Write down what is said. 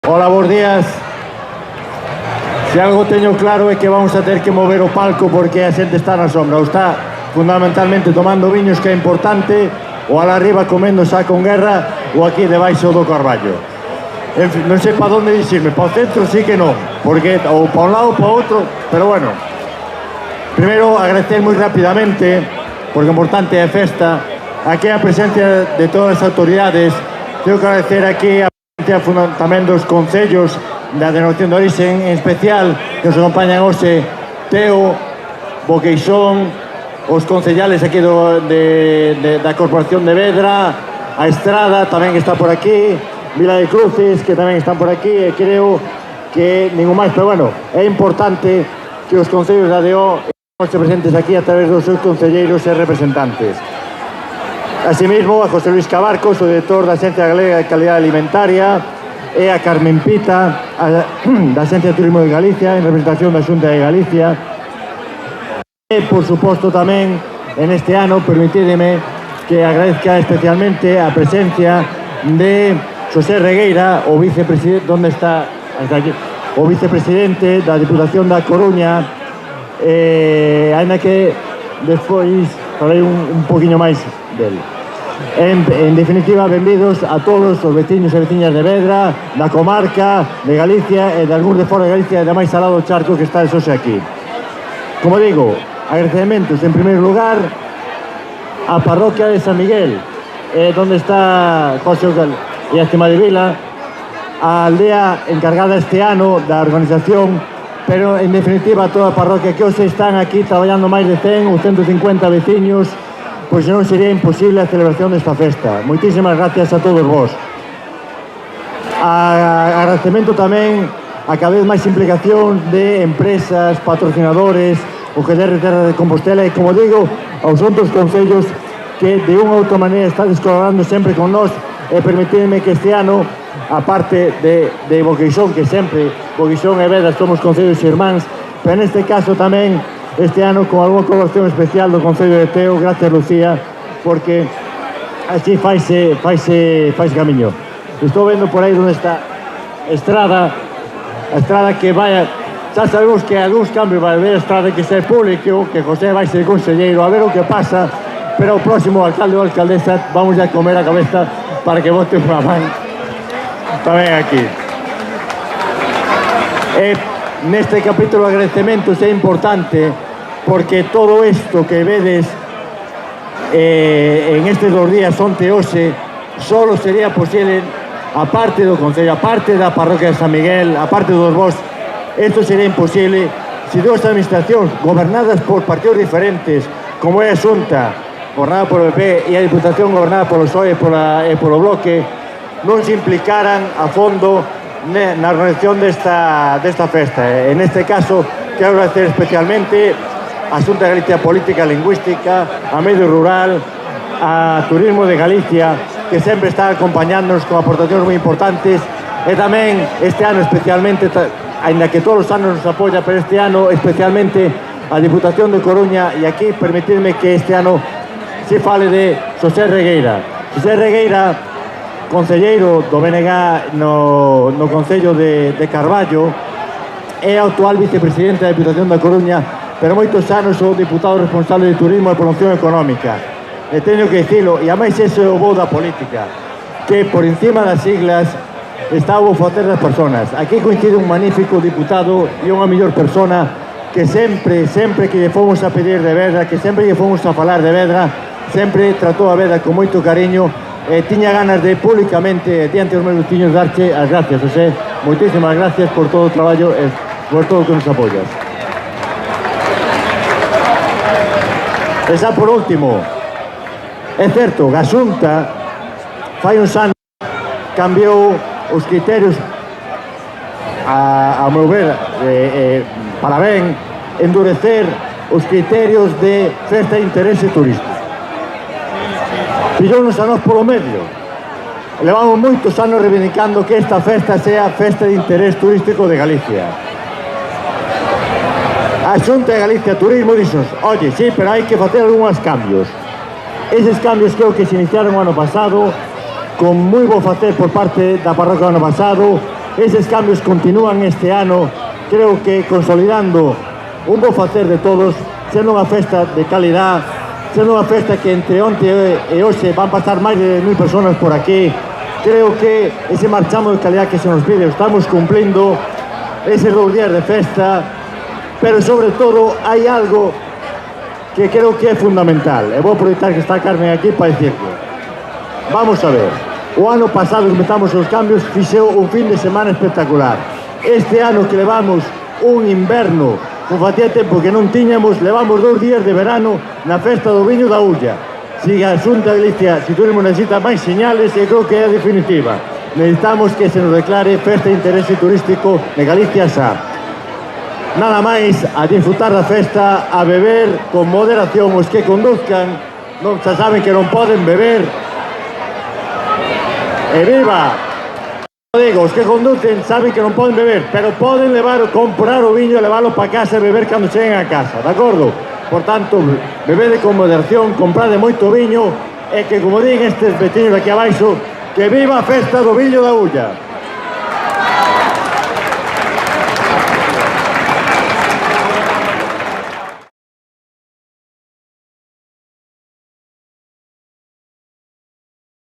Hola, bons días. Se algo teño claro é que vamos a ter que mover o palco porque a xente está na sombra. Ou está fundamentalmente tomando viños, que é importante, ou alá arriba comendo xa con guerra, ou aquí debaixo do Carballo. En fin, non sei para onde dixirme, para o centro sí que non, porque ou para un lado ou para outro, pero bueno. Primeiro, agradecer moi rapidamente, porque importante é a festa, aquí a presencia de todas as autoridades. Tengo que agradecer aquí a presencia tamén dos concellos da denominación de orixe, en especial que nos acompañan hoxe Teo, Boqueixón, os concellales aquí da Corporación de Vedra, a Estrada tamén está por aquí, Vila de Cruces, que tamén están por aquí, e creo que ningún máis, pero bueno, é importante que os concellos da ADO estén presentes aquí a través dos seus concelleiros e representantes. Asimismo, a José Luis Cabarcos, o director da Axencia Galega de Calidade Alimentaria, e a Carmen Pita, da Axencia de Turismo de Galicia, en representación da Xunta de Galicia. E, por suposto, tamén, en este ano, permitideme que agradezca especialmente a presencia de José Regueira, o vicepresidente, onde está? Aquí, o vicepresidente da Diputación da Coruña, ainda que despois falei un poquinho máis del. En definitiva, benvidos a todos os veciños e veciñas de Vedra, da comarca, de Galicia e de algúns de fora de Galicia e de máis alá do charco que está hoxe aquí. Como digo, agradecementos en primeiro lugar a parroquia de San Miguel, donde está José e a Estima de Vila, a aldea encargada este ano da organización, pero en definitiva a toda a parroquia que hoxe están aquí traballando máis de 100 ou 150 veciños, pois non sería imposible a celebración desta festa. Moitísimas gracias a todos vos. Agradecemento tamén a cada vez máis implicación de empresas, patrocinadores, o GDR Terra de Compostela e, como digo, aos outros concellos que de unha ou outra maneira están colaborando sempre con nós e permitidme que este ano, a parte de Boqueixón, que sempre Boqueixón e Vedra somos concellos irmáns, pero neste caso tamén este ano con algunha colaboración especial do Concello de Teo, gracias Lucía, porque así faise camiño. Estou vendo por aí onde está Estrada, a Estrada que vai, xa sabemos que algúns cambios vai haber, Estrada que ser público, que José vai ser conselleiro, a ver o que pasa, pero o próximo alcalde ou alcaldesa vamos a comer a cabeza para que vote unha man tamén aquí. Neste capítulo de agradecementos é importante porque todo isto que vedes en estes 2 días onte hoxe solo sería posible a parte do Concello, a parte da parroquia de San Miguel, a parte dos vos. Isto sería imposible se dúas administracións gobernadas por partidos diferentes, como é a Xunta gobernada por o PP e a Diputación gobernada polo PSOE e polo Bloque, non se implicaran a fondo na organización desta festa. En este caso, quero agradecer especialmente a Xunta de Galicia Política e Lingüística, a Medio Rural, a Turismo de Galicia, que sempre está acompañándonos con aportacións moi importantes, e tamén este ano especialmente, ainda que todos os anos nos apoia, pero este ano especialmente a Diputación de Coruña, e aquí permitidme que este ano se fale de José Regueira. José Regueira, concelleiro do BNG no Concello de Carballo, é o actual vicepresidente da Diputación da Coruña, pero moitos anos o diputado responsable de Turismo e Promoción Económica. E teño que dicilo, e a máis ese é o bo da política, que por encima das siglas está o facer das personas. Aquí coincide un magnífico diputado e unha mellor persona que sempre que lle fomos a pedir de Vedra, que sempre lle fomos a falar de Vedra, sempre tratou a Vedra con moito cariño e tiña ganas de públicamente, diante dos meus veciños, darche as gracias, José. Moitísimas gracias por todo o traballo e por todo o que nos apoias. E xa por último, é certo, a Xunta fai uns anos cambiou os criterios a meu ver para ben endurecer os criterios de festa de interese turístico. Pillounos a nós polo medio. Levamos moitos anos reivindicando que esta festa sea festa de interés turístico de Galicia. A Xunta de Galicia Turismo dixos, oye, sí, pero hai que facer algúns cambios. Eses cambios creo que se iniciaron o ano pasado, con moi bo facer por parte da parroquia do ano pasado, Eses cambios continúan este ano, creo que consolidando un bo facer de todos, sendo unha festa de calidad, sendo unha festa que entre onte e hoxe van pasar máis de 1000 personas por aquí. Creo que ese marchamo de calidad que se nos pide, estamos cumplindo eses 2 días de festa, pero sobre todo hai algo que creo que é fundamental, e vou aproveitar que está Carmen aquí para dicirlo. Vamos a ver, o ano pasado comenzamos os cambios, fixeu un fin de semana espectacular. Este ano que levamos un inverno, como facía tempo que non tiñamos, levamos 2 días de verano na festa do viño da Ulla. Si a Xunta de Galicia, si turismo necesita máis señales, e creo que é definitiva. Necesitamos que se nos declare festa de interese turístico de Galicia xa. Nada máis, a disfrutar da festa, a beber con moderación. Os que conduzcan non xa saben que non poden beber. E viva! Digo, os que conducen saben que non poden beber, pero poden comprar o viño e leválo para casa e beber cando cheguen a casa, de acordo? Por tanto, bebede con moderación, comprade moito viño e que, como din estes veciños aquí abaixo, que viva a festa do viño da Ulla!